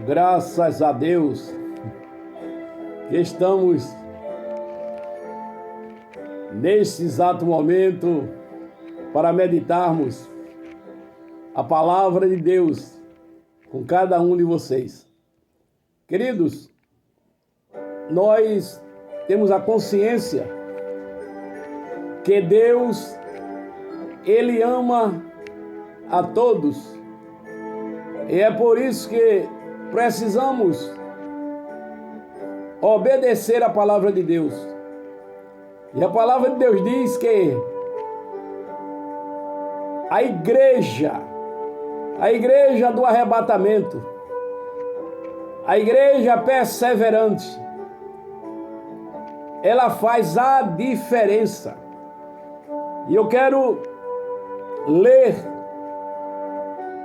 Graças a Deus que estamos neste exato momento para meditarmos a palavra de Deus com cada um de vocês. Queridos, nós temos a consciência que Deus, Ele ama a todos. E é por isso que precisamos obedecer a palavra de Deus. E a palavra de Deus diz que a igreja do arrebatamento, a igreja perseverante, ela faz a diferença. E eu quero ler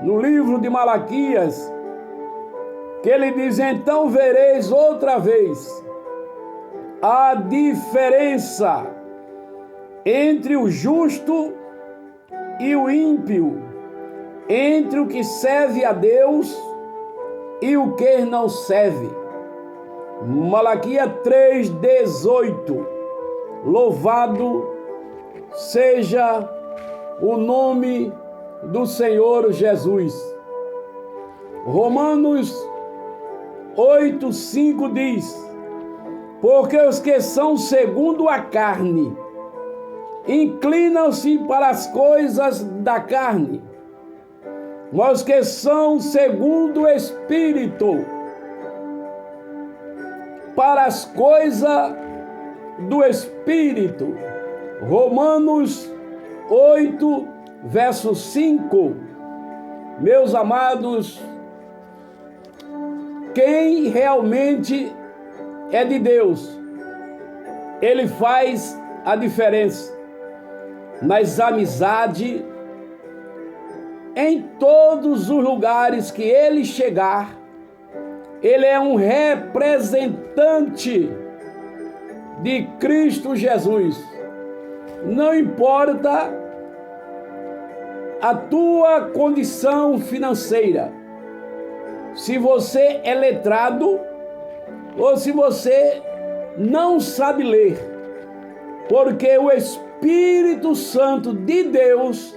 no livro de Malaquias, que ele diz: então vereis outra vez a diferença entre o justo e o ímpio, entre o que serve a Deus e o que não serve. Malaquias 3:18. Louvado seja o nome do Senhor Jesus. Romanos 8:5 diz: porque os que são segundo a carne inclinam-se para as coisas da carne, mas os que são segundo o Espírito para as coisas do Espírito. Romanos 8, verso 5. Meus amados, quem realmente é de Deus, ele faz a diferença nas amizades, em todos os lugares que ele chegar. Ele é um representante de Cristo Jesus. Não importa a tua condição financeira, se você é letrado ou se você não sabe ler, porque o Espírito Santo de Deus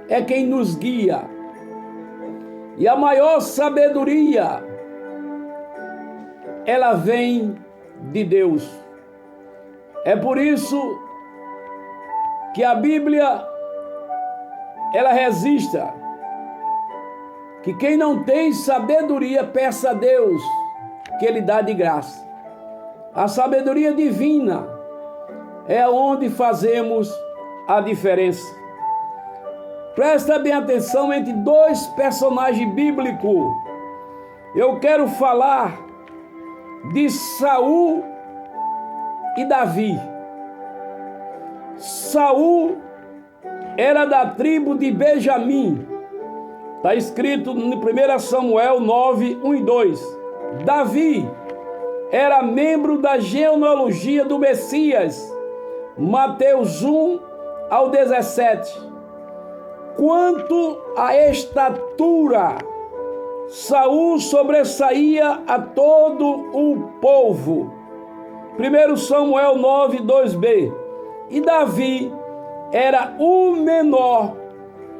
é quem nos guia. E a maior sabedoria, ela vem de Deus. É por isso que a Bíblia, ela registra que quem não tem sabedoria, peça a Deus, que Ele dá de graça. A sabedoria divina é onde fazemos a diferença. Presta bem atenção entre dois personagens bíblicos. Eu quero falar de Saul e Davi. Saul era da tribo de Benjamim. Está escrito no 1 Samuel 9, 1 e 2. Davi era membro da genealogia do Messias. Mateus 1 ao 17. Quanto à estatura, Saul sobressaía a todo o povo. 1 Samuel 9, 2b. E Davi era o menor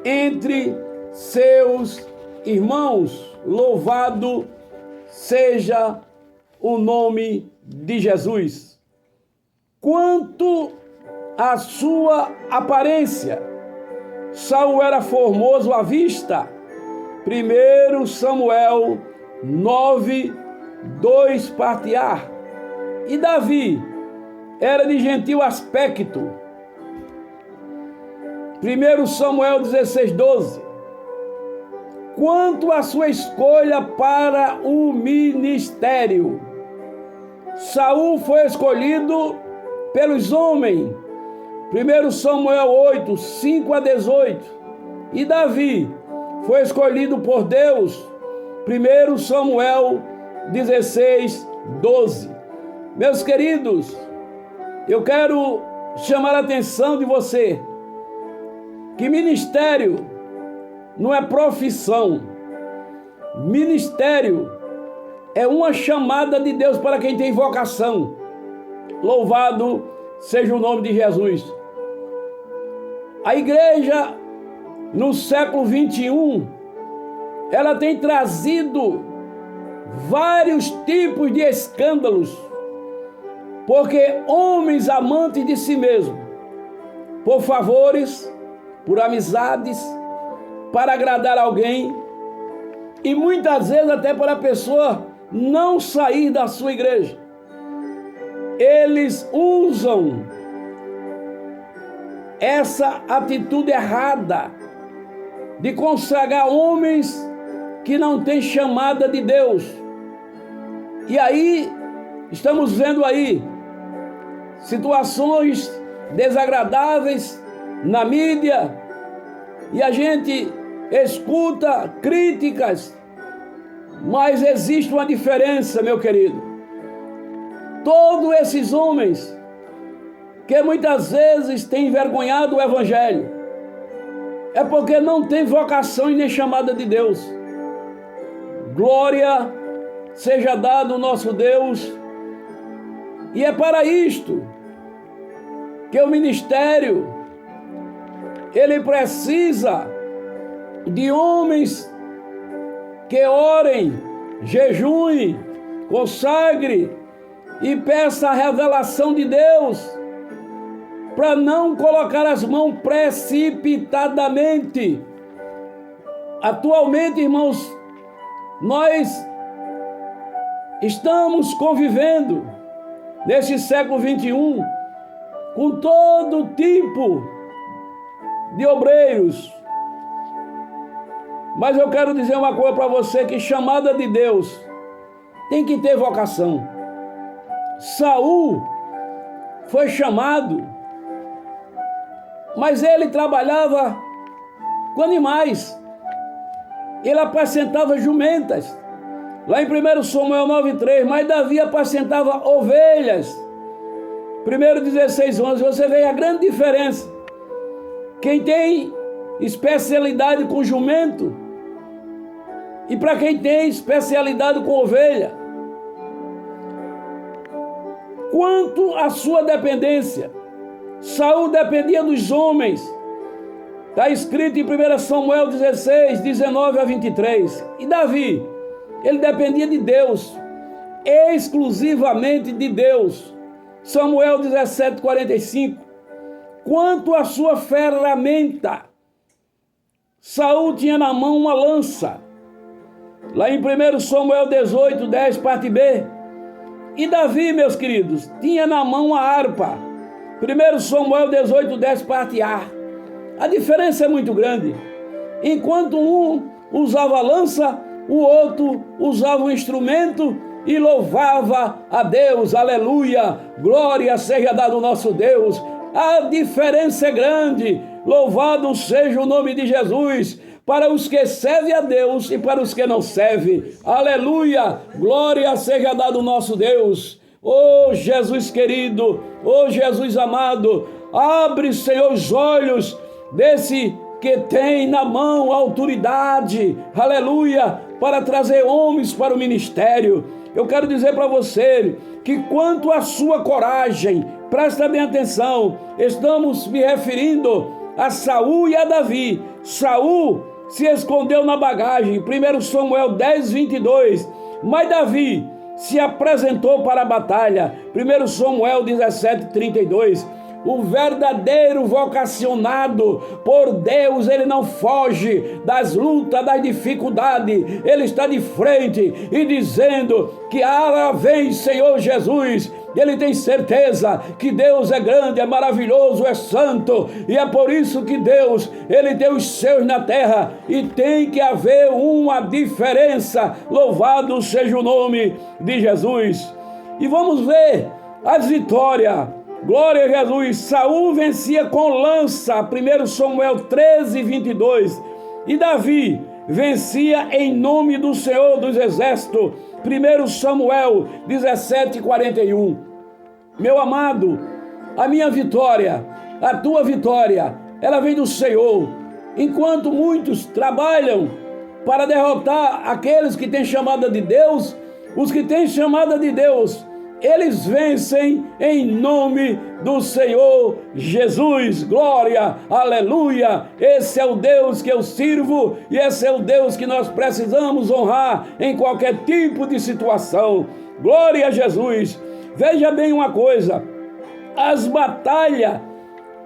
entre seus irmãos. Louvado seja o nome de Jesus. Quanto à sua aparência, Saul era formoso à vista. 1 Samuel 9, 2 parte A. E Davi era de gentil aspecto. 1 Samuel 16, 12. Quanto à sua escolha para o ministério, Saul foi escolhido pelos homens. 1 Samuel 8, 5 a 18. E Davi foi escolhido por Deus. 1 Samuel 16, 12. Meus queridos, eu quero chamar a atenção de você que ministério não é profissão. Ministério é uma chamada de Deus para quem tem vocação. Louvado seja o nome de Jesus. A igreja, no século 21, ela tem trazido vários tipos de escândalos, porque homens amantes de si mesmos, por favores, por amizades, para agradar alguém, e muitas vezes até para a pessoa não sair da sua igreja, eles usam essa atitude errada de consagrar homens que não têm chamada de Deus. E aí, estamos vendo aí situações desagradáveis na mídia, e a gente escuta críticas, mas existe uma diferença, meu querido. Todos esses homens que muitas vezes têm envergonhado o Evangelho, é porque não tem vocação e nem chamada de Deus. Glória seja dado ao nosso Deus, e é para isto que o ministério, ele precisa de homens que orem, jejuem, consagre e peça a revelação de Deus, para não colocar as mãos precipitadamente. Atualmente, irmãos, nós estamos convivendo nesse século 21 com todo tipo de obreiros. Mas eu quero dizer uma coisa para você, que chamada de Deus tem que ter vocação. Saul foi chamado, mas ele trabalhava com animais. Ele apacentava jumentas. Lá em 1 Samuel 9,3, mas Davi apacentava ovelhas. 1:16-11, você vê a grande diferença. Quem tem especialidade com jumento e para quem tem especialidade com ovelha. Quanto à sua dependência, Saul dependia dos homens. Está escrito em 1 Samuel 16, 19-23. E Davi, ele dependia de Deus, exclusivamente de Deus. Samuel 17, 45. Quanto à sua ferramenta, Saul tinha na mão uma lança. Lá em 1 Samuel 18, 10, parte B. E Davi, meus queridos, tinha na mão a harpa. 1 Samuel 18, 10, parte A. A diferença é muito grande. Enquanto um usava a lança, o outro usava o instrumento e louvava a Deus. Aleluia! Glória seja dada ao nosso Deus. A diferença é grande. Louvado seja o nome de Jesus, para os que servem a Deus e para os que não servem. Aleluia! Glória seja dada ao nosso Deus. Oh Jesus querido, oh Jesus amado, abre, Senhor, os olhos desse que tem na mão a autoridade, aleluia, para trazer homens para o ministério. Eu quero dizer para você que quanto à sua coragem, presta bem atenção, estamos me referindo a Saul e a Davi. Saul se escondeu na bagagem, 1 Samuel 10, 22, mas Davi se apresentou para a batalha, 1 Samuel 17, 32. O verdadeiro vocacionado por Deus, ele não foge das lutas, das dificuldades. Ele está de frente e dizendo que vem Senhor Jesus. Ele tem certeza que Deus é grande, é maravilhoso, é santo. E é por isso que Deus, ele deu os seus na terra. E tem que haver uma diferença. Louvado seja o nome de Jesus. E vamos ver as vitórias. Glória a Jesus. Saul vencia com lança, 1 Samuel 13, 22. E Davi vencia em nome do Senhor dos Exércitos, 1 Samuel 17, 41. Meu amado, a minha vitória, a tua vitória, ela vem do Senhor. Enquanto muitos trabalham para derrotar aqueles que têm chamada de Deus, Os que têm chamada de Deus, eles vencem em nome do Senhor Jesus. Glória, aleluia. Esse é o Deus que eu sirvo e esse é o Deus que nós precisamos honrar em qualquer tipo de situação. Glória a Jesus. Veja bem uma coisa, as batalhas,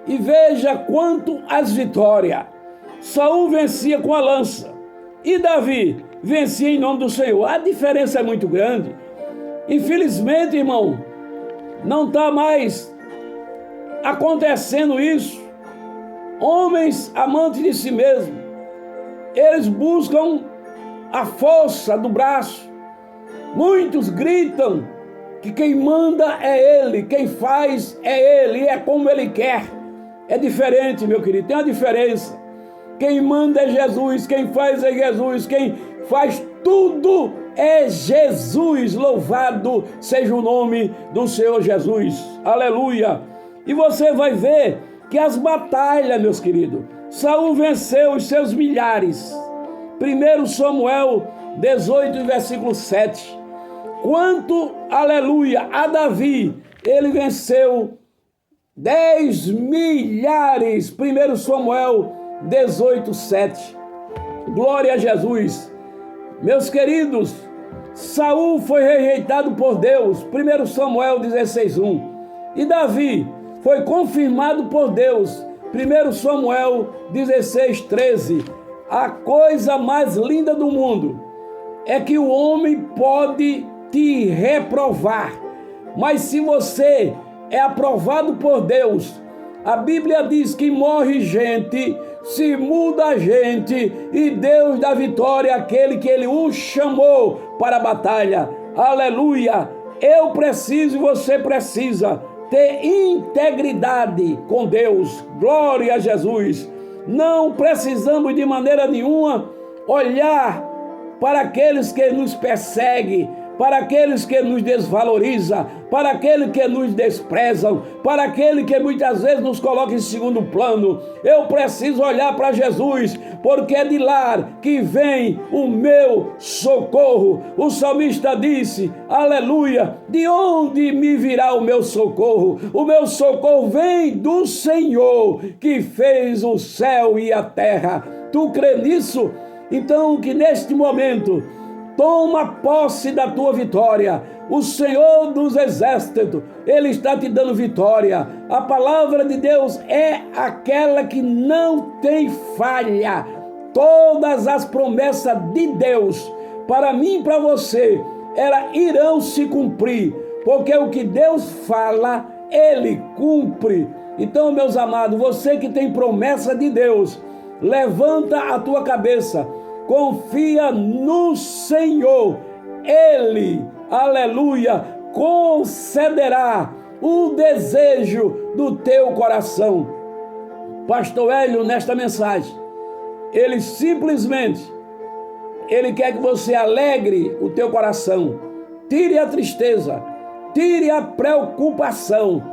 e veja quanto as vitórias. Saul vencia com a lança e Davi vencia em nome do Senhor. A diferença é muito grande. Infelizmente, irmão, não está mais acontecendo isso. Homens amantes de si mesmos, eles buscam a força do braço. Muitos gritam que quem manda é ele, quem faz é ele, é como ele quer. É diferente, meu querido, tem uma diferença. Quem manda é Jesus, quem faz é Jesus, quem faz tudo é Jesus. Louvado seja o nome do Senhor Jesus. Aleluia. E você vai ver que as batalhas, meus queridos, Saul venceu os seus milhares. 1 Samuel 18, versículo 7. Quanto, aleluia, a Davi, ele venceu 10 milhares. 1 Samuel 18, 7. Glória a Jesus. Meus queridos, Saul foi rejeitado por Deus. 1 Samuel 16, 1. E Davi foi confirmado por Deus. 1 Samuel 16, 13. A coisa mais linda do mundo é que o homem pode te reprovar, mas se você é aprovado por Deus, a Bíblia diz que morre gente, se muda gente, e Deus dá vitória àquele que Ele o chamou para a batalha. Aleluia! Eu preciso e você precisa ter integridade com Deus. Glória a Jesus! Não precisamos de maneira nenhuma olhar para aqueles que nos perseguem, para aqueles que nos desvalorizam, para aqueles que nos desprezam, para aqueles que muitas vezes nos colocam em segundo plano. Eu preciso olhar para Jesus, porque é de lá que vem o meu socorro. O salmista disse, aleluia, de onde me virá o meu socorro? O meu socorro vem do Senhor, que fez o céu e a terra. Tu crê nisso? Então, que neste momento toma posse da tua vitória. O Senhor dos Exércitos, Ele está te dando vitória. A palavra de Deus é aquela que não tem falha. Todas as promessas de Deus, para mim e para você, elas irão se cumprir, porque o que Deus fala, Ele cumpre. Então, meus amados, você que tem promessa de Deus, levanta a tua cabeça, confia no Senhor. Ele, aleluia, concederá o desejo do teu coração. Pastor Hélio, nesta mensagem, ele simplesmente, ele quer que você alegre o teu coração, tire a tristeza, tire a preocupação,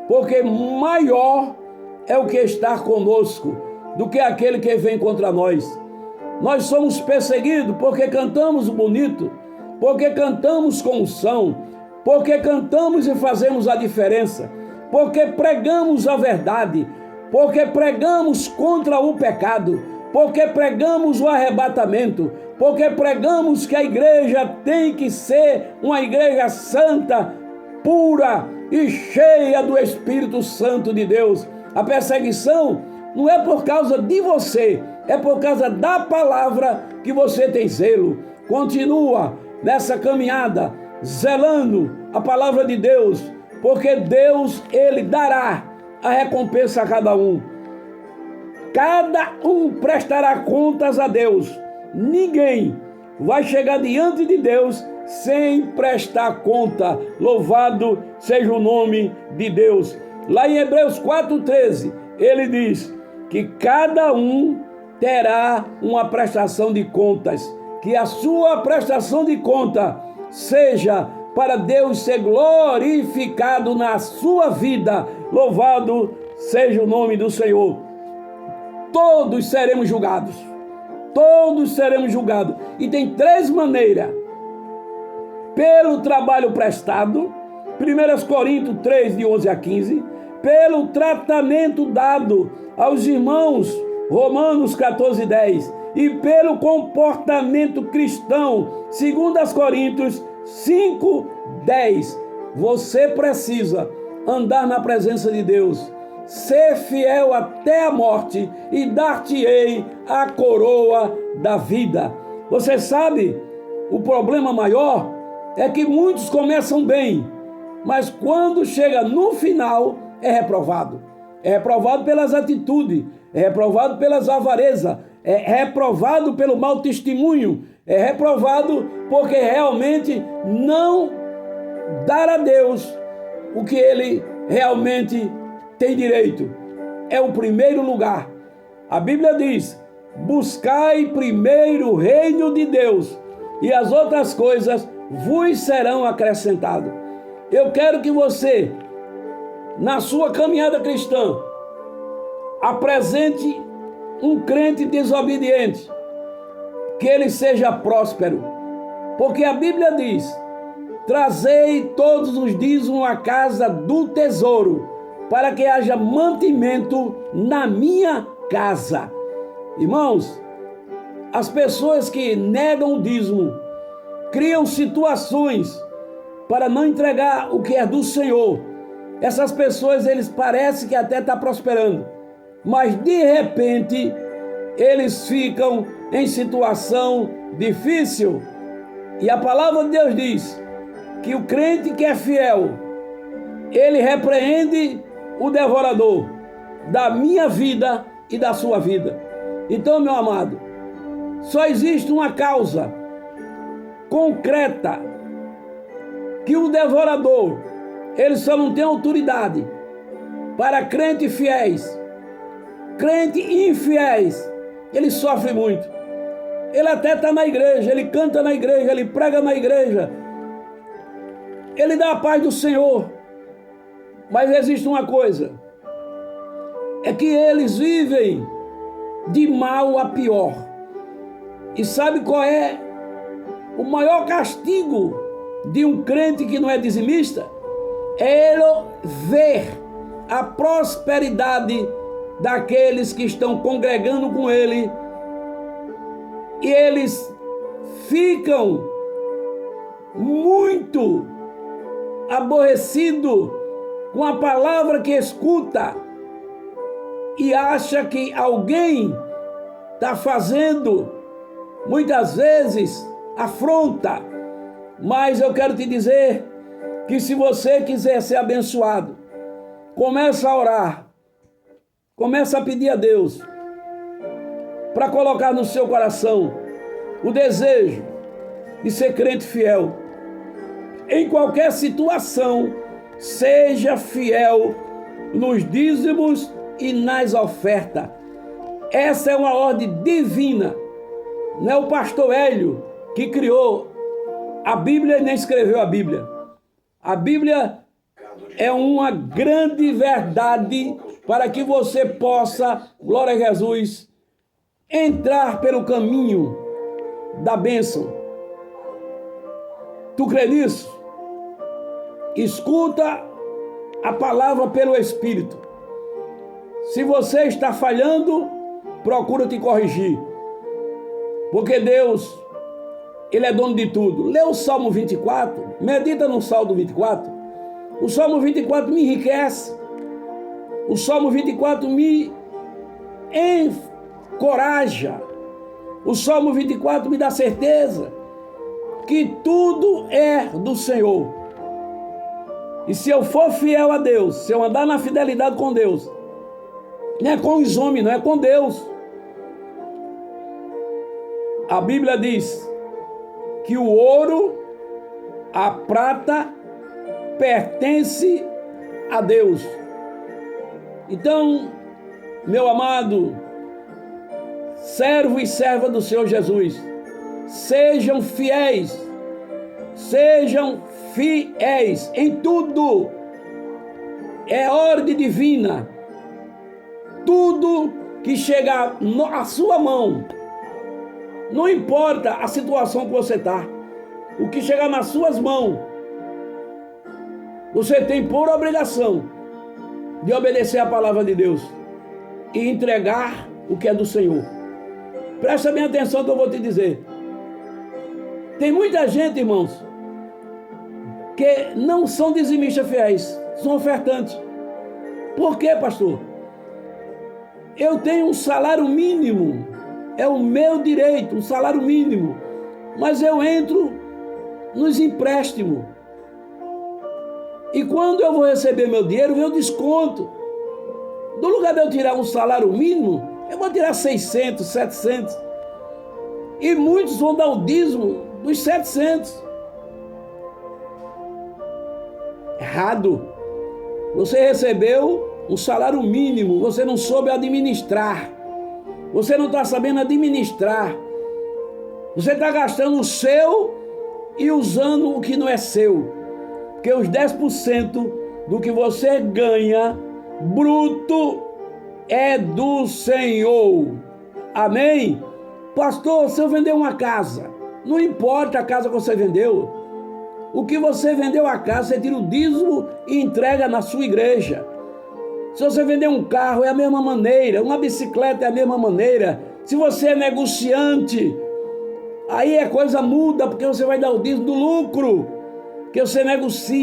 porque maior é o que está conosco do que aquele que vem contra nós. Nós somos perseguidos porque cantamos bonito, porque cantamos com unção, porque cantamos e fazemos a diferença, porque pregamos a verdade, porque pregamos contra o pecado, porque pregamos o arrebatamento, porque pregamos que a igreja tem que ser uma igreja santa, pura e cheia do Espírito Santo de Deus. A perseguição não é por causa de você, é por causa da palavra que você tem zelo. Continua nessa caminhada, zelando a palavra de Deus, porque Deus, Ele dará a recompensa a cada um. Cada um prestará contas a Deus. Ninguém vai chegar diante de Deus sem prestar conta. Louvado seja o nome de Deus. Lá em Hebreus 4,13, ele diz que cada um terá uma prestação de contas, que a sua prestação de conta seja para Deus ser glorificado na sua vida. Louvado seja o nome do Senhor. Todos seremos julgados. Todos seremos julgados. E tem três maneiras pelo trabalho prestado, 1 Coríntios 3, de 11 a 15, pelo tratamento dado aos irmãos, Romanos 14, 10, e pelo comportamento cristão, 2 Coríntios 5, 10. Você precisa andar na presença de Deus, ser fiel até a morte e dar-te-ei a coroa da vida. Você sabe, o problema maior é que muitos começam bem, mas quando chega no final é reprovado. É reprovado pelas atitudes, é reprovado pelas avarezas, é reprovado pelo mau testemunho, é reprovado porque realmente não dar a Deus o que ele realmente tem direito. É o primeiro lugar. A Bíblia diz: buscai primeiro o reino de Deus e as outras coisas vos serão acrescentadas. Eu quero que você, na sua caminhada cristã, apresente um crente desobediente, que ele seja próspero, porque a Bíblia diz: trazei todos os dízimos à casa do tesouro, para que haja mantimento na minha casa. Irmãos, as pessoas que negam o dízimo criam situações para não entregar o que é do Senhor. Essas pessoas, eles parecem que até estão prosperando, mas de repente eles ficam em situação difícil. E a palavra de Deus diz que o crente que é fiel, ele repreende o devorador da minha vida e da sua vida. Então, meu amado, só existe uma causa concreta que o devorador, ele só não tem autoridade para crentes fiéis. Crente infiéis, ele sofre muito. Ele até está na igreja, ele canta na igreja, ele prega na igreja, ele dá a paz do Senhor. Mas existe uma coisa, é que eles vivem de mal a pior. E sabe qual é o maior castigo de um crente que não é dizimista? É ele ver a prosperidade daqueles que estão congregando com ele, e eles ficam muito aborrecidos com a palavra que escuta e acha que alguém está fazendo, muitas vezes, afronta. Mas eu quero te dizer que se você quiser ser abençoado, começa a orar, começa a pedir a Deus para colocar no seu coração o desejo de ser crente fiel. Em qualquer situação, seja fiel nos dízimos e nas ofertas. Essa é uma ordem divina. Não é o pastor Hélio que criou a Bíblia e nem escreveu a Bíblia. A Bíblia é uma grande verdade para que você possa, glória a Jesus, entrar pelo caminho da bênção. Tu crê nisso? Escuta a palavra pelo Espírito. Se você está falhando, procura te corrigir. Porque Deus, Ele é dono de tudo. Lê o Salmo 24, medita no Salmo 24. O Salmo 24 me enriquece. O Salmo 24 me encoraja. O Salmo 24 me dá certeza que tudo é do Senhor. E se eu for fiel a Deus, se eu andar na fidelidade com Deus, não é com os homens, não é com Deus. A Bíblia diz que o ouro, a prata, pertence a Deus. Então, meu amado, servo e serva do Senhor Jesus, sejam fiéis em tudo. É ordem divina. Tudo que chegar à sua mão, não importa a situação que você está, o que chegar nas suas mãos, você tem por obrigação de obedecer a palavra de Deus e entregar o que é do Senhor. Presta bem atenção que eu vou te dizer. Tem muita gente, irmãos, que não são dizimistas fiéis, são ofertantes. Por quê, pastor? Eu tenho um salário mínimo, é o meu direito, um salário mínimo, mas eu entro nos empréstimos. E quando eu vou receber meu dinheiro, vem o desconto. No lugar de eu tirar um salário mínimo, eu vou tirar 600, 700. E muitos vão dar o dízimo dos 700. Errado. Você recebeu um salário mínimo, você não soube administrar. Você não está sabendo administrar. Você está gastando o seu e usando o que não é seu. Porque os 10% do que você ganha bruto é do Senhor. Amém? Pastor, se eu vender uma casa, não importa a casa que você vendeu. O que você vendeu a casa, você tira o dízimo e entrega na sua igreja. Se você vender um carro, é a mesma maneira. Uma bicicleta é a mesma maneira. Se você é negociante, aí a coisa muda, porque você vai dar o dízimo do lucro que você negocia.